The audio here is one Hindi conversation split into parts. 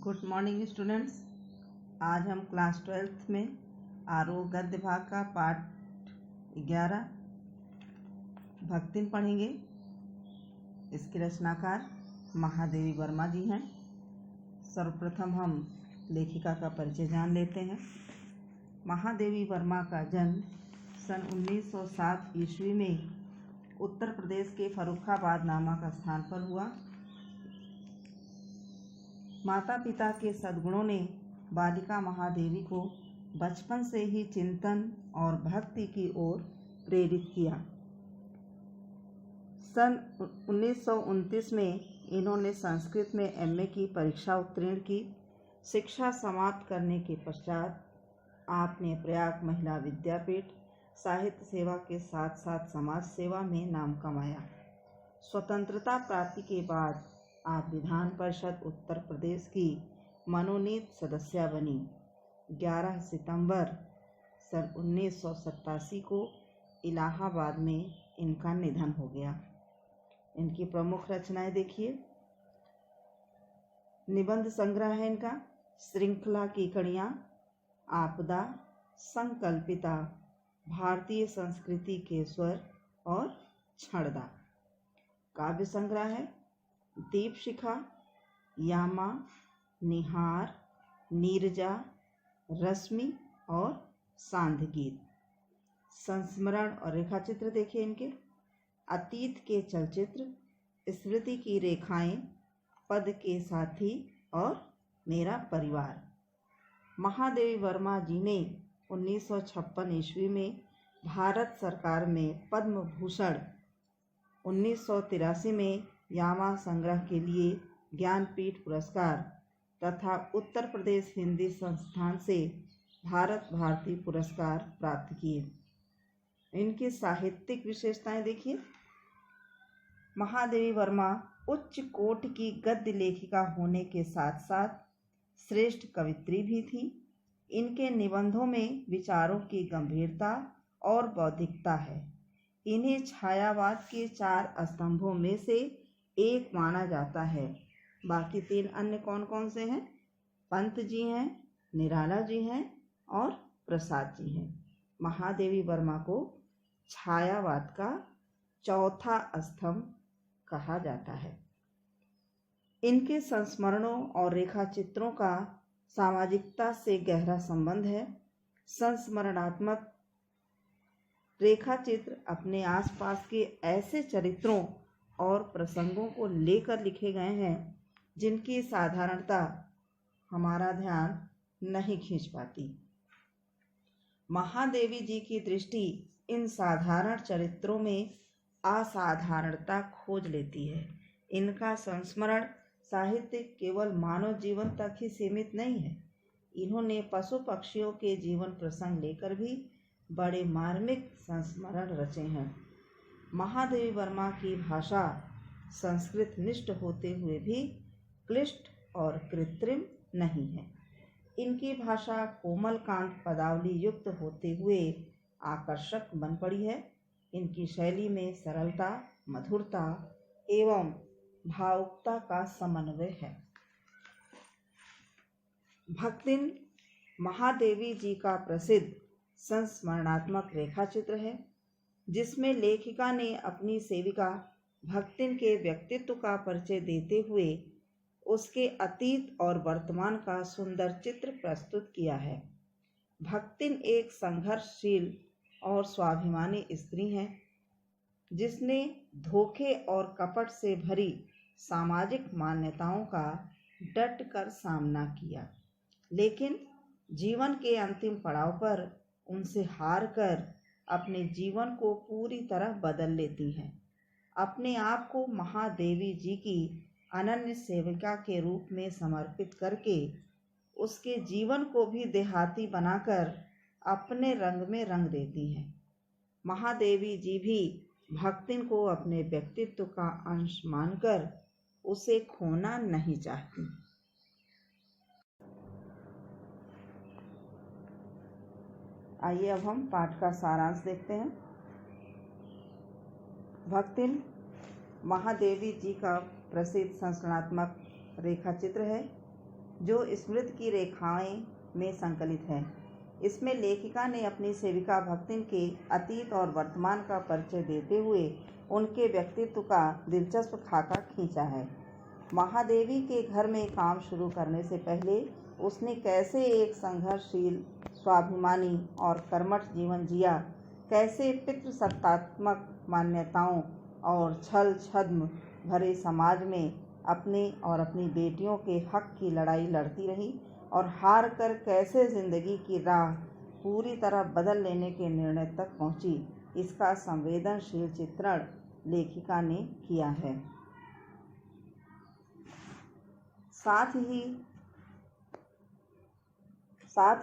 Good morning students. आज हम क्लास 12th में आरोह गद्य भाग का पाठ 11 भक्तिन पढ़ेंगे। इसके रचनाकार महादेवी वर्मा जी हैं। सर्वप्रथम हम लेखिका का परिचय जान लेते हैं। महादेवी वर्मा का जन्म सन 1907 ईस्वी में उत्तर प्रदेश के फर्रुखाबाद नामक स्थान पर हुआ। माता पिता के सद्गुणों ने बालिका महादेवी को बचपन से ही चिंतन और भक्ति की ओर प्रेरित किया। सन 1929 में इन्होंने संस्कृत में एमए की परीक्षा उत्तीर्ण की। शिक्षा समाप्त करने के पश्चात आपने प्रयाग महिला विद्यापीठ साहित्य सेवा के साथ साथ समाज सेवा में नाम कमाया। स्वतंत्रता प्राप्ति के बाद आप विधान परिषद उत्तर प्रदेश की मनोनीत सदस्य बनी। 11 सितंबर सन 1987 को इलाहाबाद में इनका निधन हो गया। इनकी प्रमुख रचनाएं देखिए। निबंध संग्रह है इनका श्रृंखला की कड़ियाँ, आपदा, संकल्पिता, भारतीय संस्कृति के स्वर और क्षणदा। काव्य संग्रह है दीप शिखा, यामा, निहार, नीरजा, रश्मि और सांध्य गीत। संस्मरण और रेखाचित्र देखिए इनके। अतीत के चलचित्र, स्मृति की रेखाएं, पद के साथी और मेरा परिवार। महादेवी वर्मा जी ने 1956 ईस्वी में भारत सरकार में पद्म भूषण, 1983 में यामा संग्रह के लिए ज्ञानपीठ पुरस्कार तथा उत्तर प्रदेश हिंदी संस्थान से भारत भारती पुरस्कार प्राप्त किए। इनकी साहित्यिक विशेषताएं देखिए। महादेवी वर्मा उच्च कोटि की गद्य लेखिका होने के साथ साथ श्रेष्ठ कवित्री भी थी। इनके निबंधों में विचारों की गंभीरता और बौद्धिकता है। इन्हें छायावाद के 4 स्तंभों में से एक माना जाता है। बाकी 3 अन्य कौन कौन से हैं? पंत जी हैं, निराला जी हैं और प्रसाद जी हैं। महादेवी वर्मा को छायावाद का चौथा स्तंभ कहा जाता है। इनके संस्मरणों और रेखाचित्रों का सामाजिकता से गहरा संबंध है। संस्मरणात्मक रेखाचित्र अपने आसपास के ऐसे चरित्रों और प्रसंगों को लेकर लिखे गए हैं जिनकी साधारणता हमारा ध्यान नहीं खींच पाती। महादेवी जी की दृष्टि इन साधारण चरित्रों में असाधारणता खोज लेती है। इनका संस्मरण साहित्य केवल मानव जीवन तक ही सीमित नहीं है। इन्होंने पशु पक्षियों के जीवन प्रसंग लेकर भी बड़े मार्मिक संस्मरण रचे हैं। महादेवी वर्मा की भाषा संस्कृत निष्ठ होते हुए भी क्लिष्ट और कृत्रिम नहीं है। इनकी भाषा कोमल कांत पदावली युक्त होते हुए आकर्षक बन पड़ी है। इनकी शैली में सरलता, मधुरता एवं भावुकता का समन्वय है। भक्तिन महादेवी जी का प्रसिद्ध संस्मरणात्मक रेखाचित्र है जिसमें लेखिका ने अपनी सेविका भक्तिन के व्यक्तित्व का परिचय देते हुए उसके अतीत और वर्तमान का सुंदर चित्र प्रस्तुत किया है। भक्तिन एक संघर्षशील और स्वाभिमानी स्त्री है जिसने धोखे और कपट से भरी सामाजिक मान्यताओं का डट कर सामना किया, लेकिन जीवन के अंतिम पड़ाव पर उनसे हार कर अपने जीवन को पूरी तरह बदल लेती हैं। अपने आप को महादेवी जी की अनन्य सेविका के रूप में समर्पित करके उसके जीवन को भी देहाती बनाकर अपने रंग में रंग देती हैं। महादेवी जी भी भक्तिन को अपने व्यक्तित्व का अंश मानकर उसे खोना नहीं चाहती। आइए अब हम पाठ का सारांश देखते हैं। भक्तिन महादेवी जी का प्रसिद्ध संस्मरणात्मक रेखाचित्र है। जो स्मृति की रेखाएं में संकलित है। इसमें लेखिका ने अपनी सेविका भक्तिन के अतीत और वर्तमान का परिचय देते हुए उनके व्यक्तित्व का दिलचस्प खाका खींचा है। महादेवी के घर में काम शुरू करने से पहले उसने कैसे एक संघर्षशील, स्वाभिमानी और कर्मठ जीवन जिया, कैसे पितृसत्तात्मक मान्यताओं और छल छद्म भरे समाज में अपने और अपनी बेटियों के हक की लड़ाई लड़ती रही और हार कर कैसे जिंदगी की राह पूरी तरह बदल लेने के निर्णय तक पहुंची, इसका संवेदनशील चित्रण लेखिका ने किया है। साथ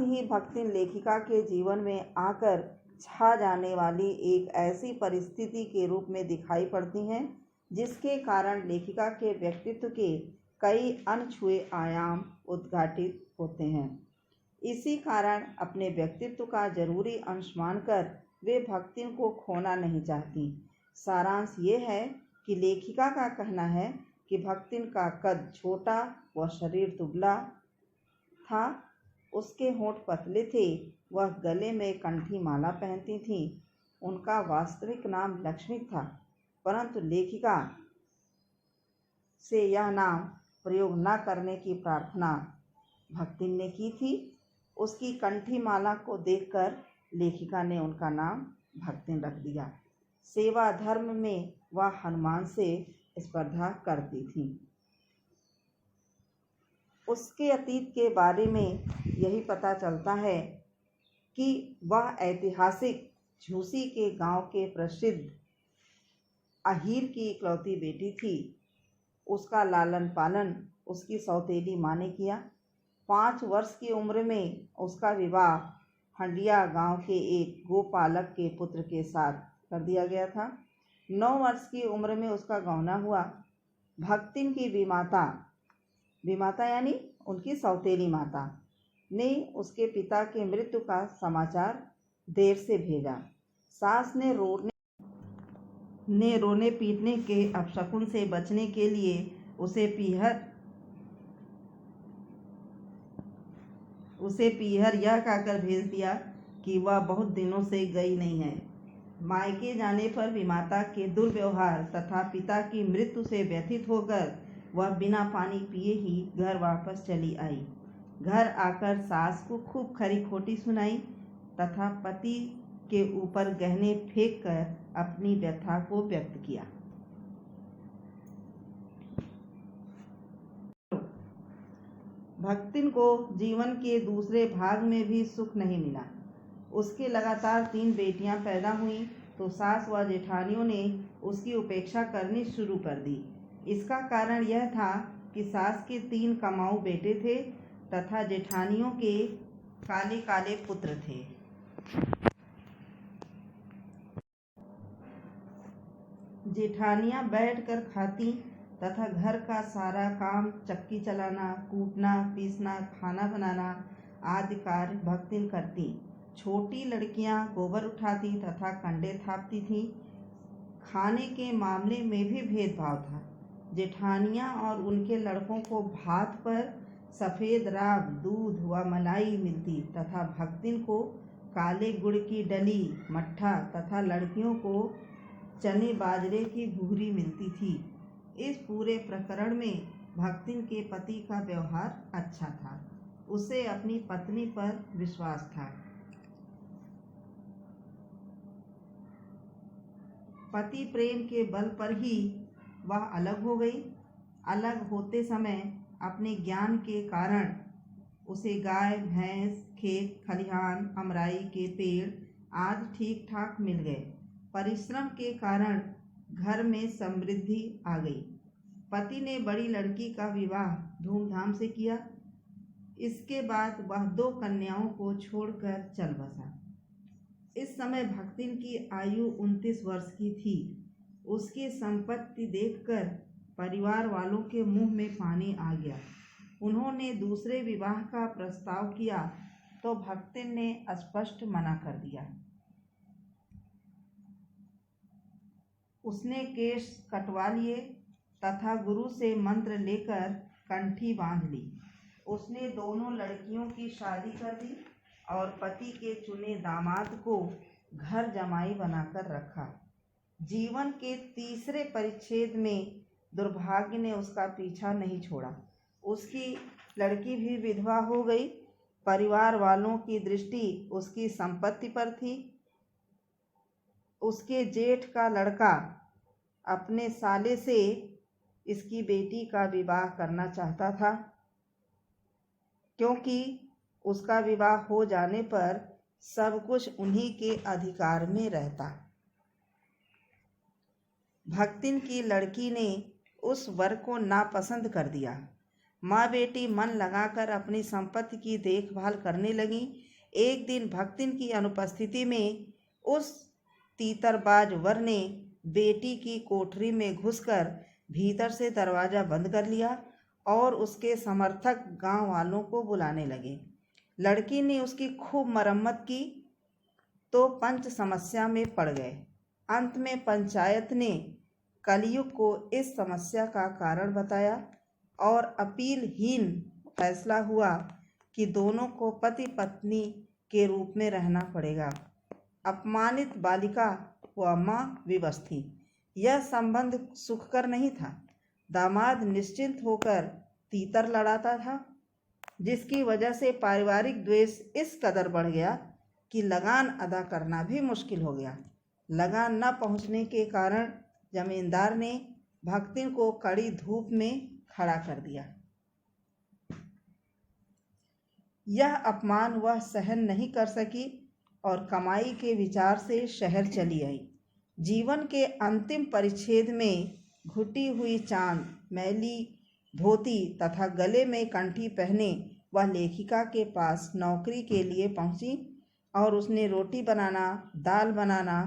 ही भक्तिन लेखिका के जीवन में आकर छा जाने वाली एक ऐसी परिस्थिति के रूप में दिखाई पड़ती हैं जिसके कारण लेखिका के व्यक्तित्व के कई अनछुए आयाम उद्घाटित होते हैं। इसी कारण अपने व्यक्तित्व का जरूरी अंश मानकर वे भक्तिन को खोना नहीं चाहती। सारांश ये है कि लेखिका का कहना है कि भक्तिन का कद छोटा व शरीर दुबला था, उसके होंठ पतले थे, वह गले में कंठी माला पहनती थी। उनका वास्तविक नाम लक्ष्मी था, परंतु लेखिका से यह नाम प्रयोग न करने की प्रार्थना भक्तिन ने की थी। उसकी कंठी माला को देखकर लेखिका ने उनका नाम भक्तिन रख दिया। सेवा धर्म में वह हनुमान से स्पर्धा करती थी। उसके अतीत के बारे में यही पता चलता है कि वह ऐतिहासिक झूसी के गांव के प्रसिद्ध अहीर की इकलौती बेटी थी। उसका लालन पालन उसकी सौतेली माँ ने किया। 5 वर्ष की उम्र में उसका विवाह हंडिया गांव के एक गोपालक के पुत्र के साथ कर दिया गया था। 9 वर्ष की उम्र में उसका गौना हुआ। भक्तिन की विमाता यानी उनकी सौतेली माता ने उसके पिता के मृत्यु का समाचार देर से भेजा। सास ने रोने पीटने के अपशकुन से बचने के लिए उसे पीहर यह कहकर भेज दिया कि वह बहुत दिनों से गई नहीं है। मायके जाने पर विमाता के दुर्व्यवहार तथा पिता की मृत्यु से व्यथित होकर वह बिना पानी पिए ही घर वापस चली आई। घर आकर सास को खूब खरी खोटी सुनाई तथा पति के ऊपर गहने फेंक कर अपनी व्यथा को व्यक्त किया। भक्तिन को जीवन के दूसरे भाग में भी सुख नहीं मिला। उसके लगातार 3 बेटियां पैदा हुईं तो सास व जेठानियों ने उसकी उपेक्षा करनी शुरू कर दी। इसका कारण यह था कि सास के 3 कमाऊ बेटे थे तथा जेठानियों के काले काले पुत्र थे। जेठानियां बैठकर खाती तथा घर का सारा काम, चक्की चलाना, कूटना, पीसना, खाना बनाना आदि कार्य भक्तिन करती। छोटी लड़कियां गोबर उठाती तथा कंडे थापती थीं। खाने के मामले में भी भेदभाव था। जेठानियां और उनके लड़कों को भात पर सफ़ेद राब, दूध व मलाई मिलती तथा भक्तिन को काले गुड़ की डली, मट्ठा तथा लड़कियों को चने बाजरे की भूरी मिलती थी। इस पूरे प्रकरण में भक्तिन के पति का व्यवहार अच्छा था। उसे अपनी पत्नी पर विश्वास था। पति प्रेम के बल पर ही वह अलग हो गई। अलग होते समय अपने ज्ञान के कारण उसे गाय, भैंस, खेत खलिहान, अमराई के पेड़ आदि ठीक ठाक मिल गए। परिश्रम के कारण घर में समृद्धि आ गई। पति ने बड़ी लड़की का विवाह धूमधाम से किया। इसके बाद वह 2 कन्याओं को छोड़कर चल बसा। इस समय भक्तिन की आयु 29 वर्ष की थी। उसकी संपत्ति देखकर परिवार वालों के मुंह में पानी आ गया। उन्होंने दूसरे विवाह का प्रस्ताव किया तो भक्तिन ने स्पष्ट मना कर दिया। उसने केश कटवा लिए तथा गुरु से मंत्र लेकर कंठी बांध ली। उसने दोनों लड़कियों की शादी कर दी और पति के चुने दामाद को घर जमाई बनाकर रखा। जीवन के तीसरे परिच्छेद में दुर्भाग्य ने उसका पीछा नहीं छोड़ा। उसकी लड़की भी विधवा हो गई। परिवार वालों की दृष्टि उसकी संपत्ति पर थी। उसके जेठ का लड़का अपने साले से इसकी बेटी का विवाह करना चाहता था, क्योंकि उसका विवाह हो जाने पर सब कुछ उन्हीं के अधिकार में रहता। भक्तिन की लड़की ने उस वर को नापसंद कर दिया। माँ बेटी मन लगाकर अपनी संपत्ति की देखभाल करने लगी। एक दिन भक्तिन की अनुपस्थिति में उस तीतरबाज वर ने बेटी की कोठरी में घुसकर भीतर से दरवाजा बंद कर लिया और उसके समर्थक गांव वालों को बुलाने लगे। लड़की ने उसकी खूब मरम्मत की तो पंच समस्या में पड़ गए। अंत में पंचायत ने कलयुग को इस समस्या का कारण बताया और अपीलहीन फैसला हुआ कि दोनों को पति पत्नी के रूप में रहना पड़ेगा। अपमानित बालिका व माँ विवश थी। यह संबंध सुखकर नहीं था। दामाद निश्चिंत होकर तीतर लड़ाता था, जिसकी वजह से पारिवारिक द्वेष इस कदर बढ़ गया कि लगान अदा करना भी मुश्किल हो गया। लगान न पहुंचने के कारण जमींदार ने भक्तिन को कड़ी धूप में खड़ा कर दिया। यह अपमान वह सहन नहीं कर सकी और कमाई के विचार से शहर चली आई। जीवन के अंतिम परिच्छेद में घुटी हुई चांद, मैली धोती तथा गले में कंठी पहने वह लेखिका के पास नौकरी के लिए पहुंची और उसने रोटी बनाना, दाल बनाना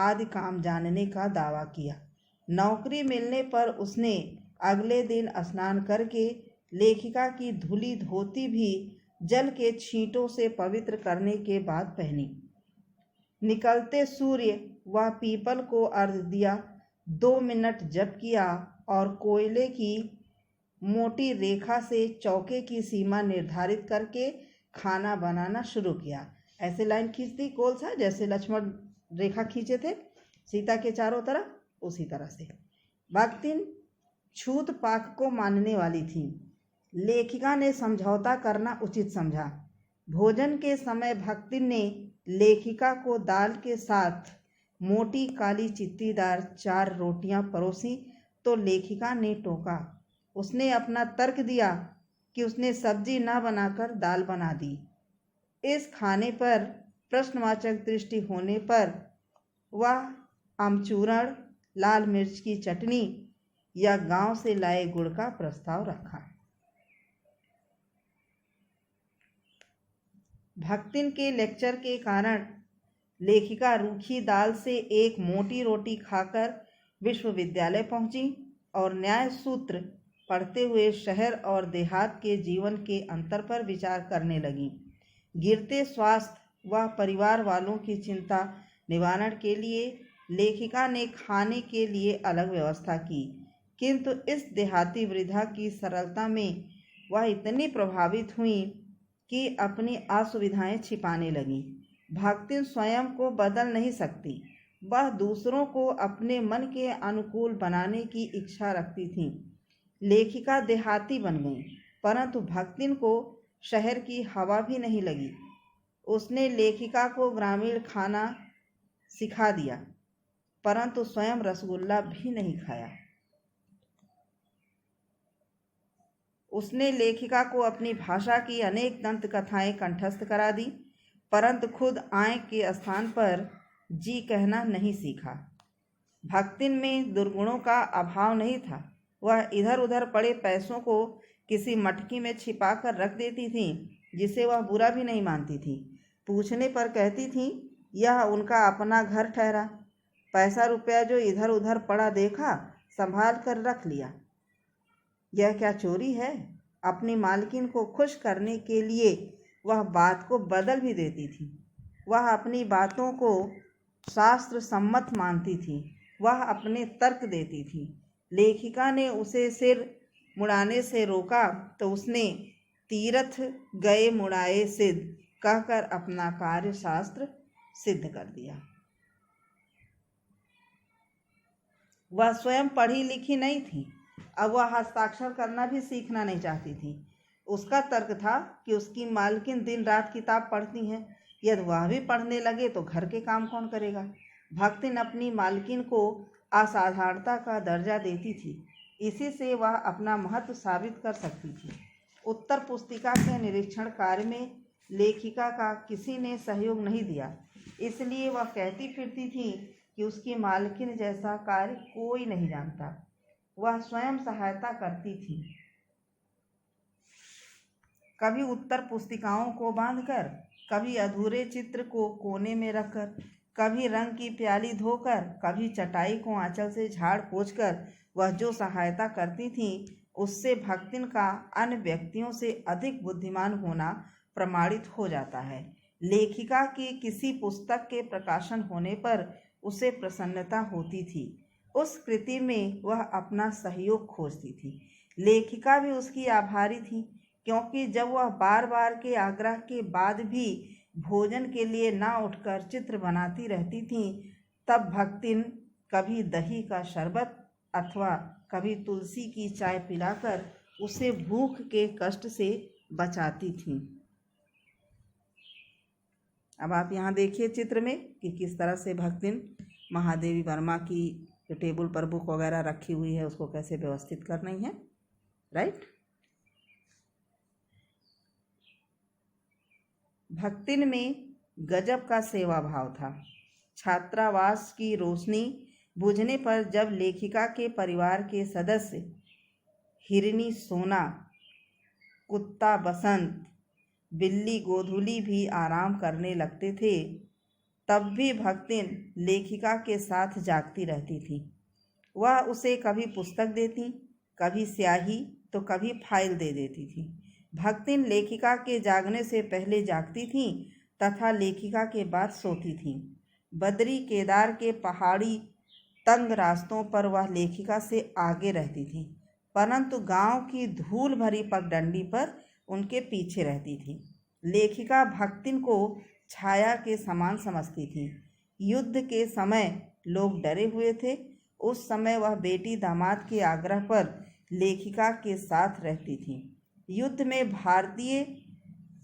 आदि काम जानने का दावा किया। नौकरी मिलने पर उसने अगले दिन स्नान करके लेखिका की धुली धोती भी जल के छींटों से पवित्र करने के बाद पहनी। निकलते सूर्य व पीपल को अर्घ्य दिया, 2 मिनट जप किया और कोयले की मोटी रेखा से चौके की सीमा निर्धारित करके खाना बनाना शुरू किया। ऐसे लाइन खींचती कोल सा, जैसे लक्ष्मण रेखा खींचे थे सीता के चारों तरफ, उसी तरह से। भक्तिन छूत पाक को मानने वाली थी। लेखिका ने समझौता करना उचित समझा। भोजन के समय भक्तिन ने लेखिका को दाल के साथ मोटी काली चित्तीदार 4 रोटियां परोसी तो लेखिका ने टोका। उसने अपना तर्क दिया कि उसने सब्जी न बनाकर दाल बना दी। इस खाने पर प्रश्नवाचक दृष्टि होने पर वह आमचूरण, लाल मिर्च की चटनी या गांव से लाए गुड़ का प्रस्ताव रखा। भक्तिन के लेक्चर के कारण लेखिका रूखी दाल से एक मोटी रोटी खाकर विश्वविद्यालय पहुंची और न्याय सूत्र पढ़ते हुए शहर और देहात के जीवन के अंतर पर विचार करने लगी। गिरते स्वास्थ्य व परिवार वालों की चिंता निवारण के लिए लेखिका ने खाने के लिए अलग व्यवस्था की, किंतु इस देहाती वृद्धा की सरलता में वह इतनी प्रभावित हुई कि अपनी असुविधाएं छिपाने लगी। भक्तिन स्वयं को बदल नहीं सकती, वह दूसरों को अपने मन के अनुकूल बनाने की इच्छा रखती थी। लेखिका देहाती बन गई, परंतु भक्तिन को शहर की हवा भी नहीं लगी। उसने लेखिका को ग्रामीण खाना सिखा दिया, परंतु स्वयं रसगुल्ला भी नहीं खाया। उसने लेखिका को अपनी भाषा की अनेक दंत कथाएं कंठस्थ करा दी, परंतु खुद आय के स्थान पर जी कहना नहीं सीखा। भक्तिन में दुर्गुणों का अभाव नहीं था। वह इधर उधर पड़े पैसों को किसी मटकी में छिपा कर रख देती थी, जिसे वह बुरा भी नहीं मानती थी। पूछने पर कहती थी, यह उनका अपना घर ठहरा, पैसा रुपया जो इधर उधर पड़ा देखा संभाल कर रख लिया। यह क्या चोरी है? अपनी मालकिन को खुश करने के लिए वह बात को बदल भी देती थी। वह अपनी बातों को शास्त्र सम्मत मानती थी। वह अपने तर्क देती थी। लेखिका ने उसे सिर मुड़ाने से रोका तो उसने तीर्थ गए मुड़ाए सिद्ध कहकर अपना कार्य शास्त्र सिद्ध कर दिया। वह स्वयं पढ़ी लिखी नहीं थी, अब वह हस्ताक्षर करना भी सीखना नहीं चाहती थी। उसका तर्क था कि उसकी मालकिन दिन रात किताब पढ़ती हैं, यदि वह भी पढ़ने लगे तो घर के काम कौन करेगा। भक्तिन अपनी मालकिन को असाधारणता का दर्जा देती थी, इसी से वह अपना महत्व साबित कर सकती थी। उत्तर पुस्तिका के निरीक्षण कार्य में लेखिका का किसी ने सहयोग नहीं दिया, इसलिए वह कहती फिरती थी कि उसकी मालकिन जैसा कार्य कोई नहीं जानता। वह स्वयं सहायता करती थी, कभी उत्तर पुस्तिकाओं को बांधकर, कभी अधूरे चित्र को कोने में रखकर, कभी रंग की प्याली धोकर, कभी चटाई को आंचल से झाड़ पोंछ कर। वह जो सहायता करती थी उससे भक्तिन का अन्य व्यक्तियों से अधिक बुद्धिमान होना प्रमाणित हो जाता है। लेखिका की किसी पुस्तक के प्रकाशन होने पर उसे प्रसन्नता होती थी, उस कृति में वह अपना सहयोग खोजती थी। लेखिका भी उसकी आभारी थी, क्योंकि जब वह बार बार के आग्रह के बाद भी भोजन के लिए ना उठकर चित्र बनाती रहती थी, तब भक्तिन कभी दही का शरबत अथवा कभी तुलसी की चाय पिलाकर उसे भूख के कष्ट से बचाती थी। अब आप यहाँ देखिए चित्र में कि किस तरह से भक्तिन महादेवी वर्मा की जो टेबल पर बुक वगैरह रखी हुई है उसको कैसे व्यवस्थित कर रही है, राइट। भक्तिन में गजब का सेवा भाव था। छात्रावास की रोशनी बुझने पर जब लेखिका के परिवार के सदस्य हिरनी सोना, कुत्ता बसंत, बिल्ली गोधूली भी आराम करने लगते थे, तब भी भक्तिन लेखिका के साथ जागती रहती थी। वह उसे कभी पुस्तक देती, कभी स्याही तो कभी फाइल दे देती थी। भक्तिन लेखिका के जागने से पहले जागती थी तथा लेखिका के बाद सोती थी। बद्री केदार के पहाड़ी तंग रास्तों पर वह लेखिका से आगे रहती थी, परंतु गांव की धूल भरी पगडंडी पर उनके पीछे रहती थी। लेखिका भक्तिन को छाया के समान समझती थी। युद्ध के समय लोग डरे हुए थे, उस समय वह बेटी दामाद के आग्रह पर लेखिका के साथ रहती थी। युद्ध में भारतीय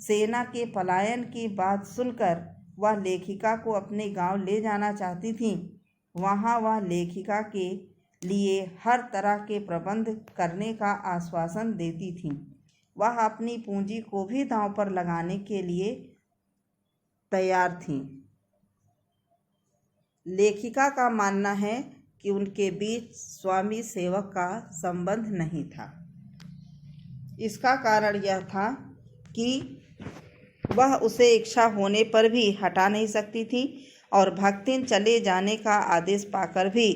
सेना के पलायन की बात सुनकर वह लेखिका को अपने गांव ले जाना चाहती थी। वहां वह लेखिका के लिए हर तरह के प्रबंध करने का आश्वासन देती थी। वह अपनी पूंजी को भी दांव पर लगाने के लिए तैयार थी। लेखिका का मानना है कि उनके बीच स्वामी सेवक का संबंध नहीं था। इसका कारण यह था कि वह उसे इच्छा होने पर भी हटा नहीं सकती थी और भक्तिन चले जाने का आदेश पाकर भी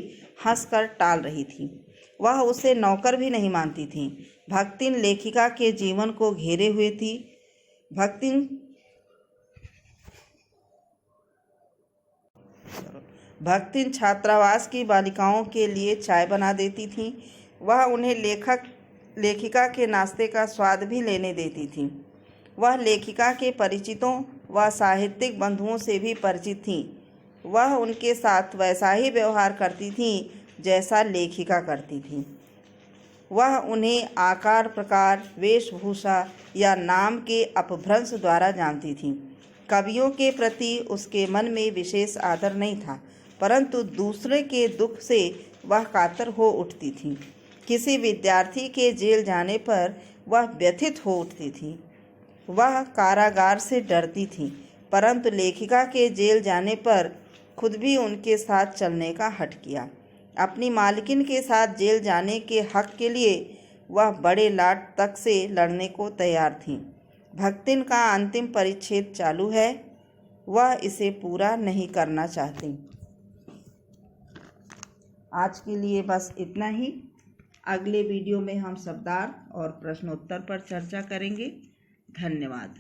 हंसकर टाल रही थी। वह उसे नौकर भी नहीं मानती थी। भक्तिन लेखिका के जीवन को घेरे हुए थी। भक्तिन छात्रावास की बालिकाओं के लिए चाय बना देती थी। वह उन्हें लेखिका के नाश्ते का स्वाद भी लेने देती थी। वह लेखिका के परिचितों व साहित्यिक बंधुओं से भी परिचित थी। वह उनके साथ वैसा ही व्यवहार करती थी जैसा लेखिका करती थी। वह उन्हें आकार प्रकार, वेशभूषा या नाम के अपभ्रंश द्वारा जानती थी। कवियों के प्रति उसके मन में विशेष आदर नहीं था, परंतु दूसरे के दुख से वह कातर हो उठती थी। किसी विद्यार्थी के जेल जाने पर वह व्यथित हो उठती थी। वह कारागार से डरती थी, परंतु लेखिका के जेल जाने पर खुद भी उनके साथ चलने का हठ किया। अपनी मालकिन के साथ जेल जाने के हक के लिए वह बड़े लाट तक से लड़ने को तैयार थी। भक्तिन का अंतिम परिच्छेद चालू है, वह इसे पूरा नहीं करना चाहती। आज के लिए बस इतना ही। अगले वीडियो में हम शब्दार्थ और प्रश्नोत्तर पर चर्चा करेंगे। धन्यवाद।